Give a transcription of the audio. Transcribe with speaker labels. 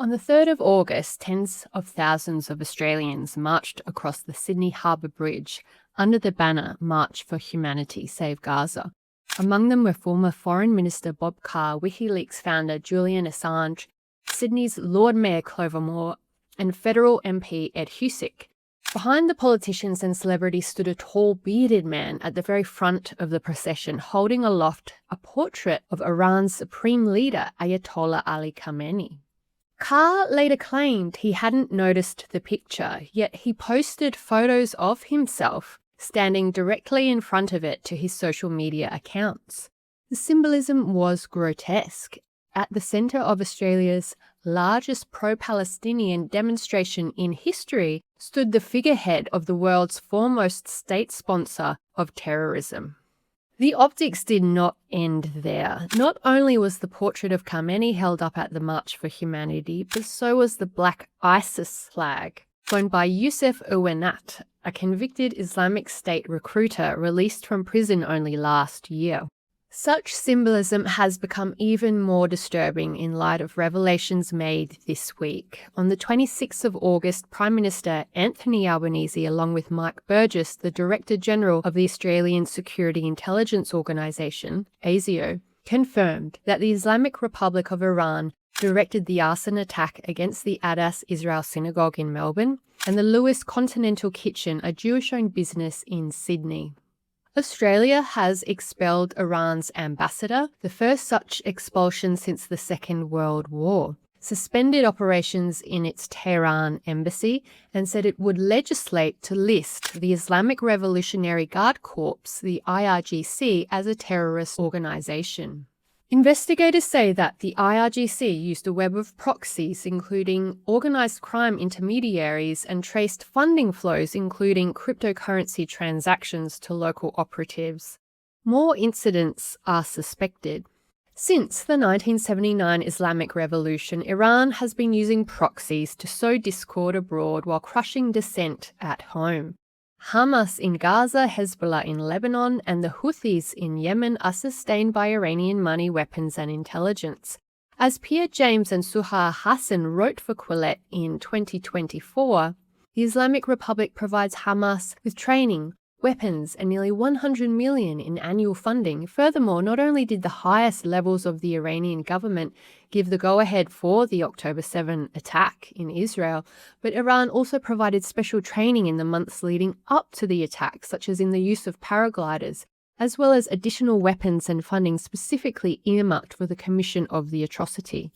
Speaker 1: On the 3rd of August, tens of thousands of Australians marched across the Sydney Harbour Bridge under the banner March for Humanity, Save Gaza. Among them were former Foreign Minister Bob Carr, WikiLeaks founder Julian Assange, Sydney's Lord Mayor Clover Moore, and federal MP Ed Husic. Behind the politicians and celebrities stood a tall, bearded man at the very front of the procession, holding aloft a portrait of Iran's supreme leader, Ayatollah Ali Khamenei. Carr later claimed he hadn't noticed the picture, yet he posted photos of himself standing directly in front of it to his social media accounts. The symbolism was grotesque. At the centre of Australia's largest pro-Palestinian demonstration in history stood the figurehead of the world's foremost state sponsor of terrorism. The optics did not end there. Not only was the portrait of Khamenei held up at the March for Humanity, but so was the black ISIS flag, flown by Youssef Ouenat, a convicted Islamic State recruiter released from prison only last year. Such symbolism has become even more disturbing in light of revelations made this week. On the 26th of August, Prime Minister Anthony Albanese, along with Mike Burgess, the Director General of the Australian Security Intelligence Organisation, ASIO, confirmed that the Islamic Republic of Iran directed the arson attack against the Adas Israel Synagogue in Melbourne and the Lewis Continental Kitchen, a Jewish-owned business in Sydney. Australia has expelled Iran's ambassador, the first such expulsion since the Second World War, suspended operations in its Tehran embassy, and said it would legislate to list the Islamic Revolutionary Guard Corps, the IRGC, as a terrorist organisation. Investigators say that the IRGC used a web of proxies, including organised crime intermediaries, and traced funding flows, including cryptocurrency transactions, to local operatives. More incidents are suspected. Since the 1979 Islamic Revolution, Iran has been using proxies to sow discord abroad while crushing dissent at home. Hamas in Gaza, Hezbollah in Lebanon, and the Houthis in Yemen are sustained by Iranian money, weapons, and intelligence. As Pierre James and Suha Hassan wrote for Quillette in 2024, the Islamic Republic provides Hamas with training, weapons, and nearly $100 million in annual funding. Furthermore, not only did the highest levels of the Iranian government give the go-ahead for the October 7 attack in Israel, but Iran also provided special training in the months leading up to the attack, such as in the use of paragliders, as well as additional weapons and funding specifically earmarked for the commission of the atrocity.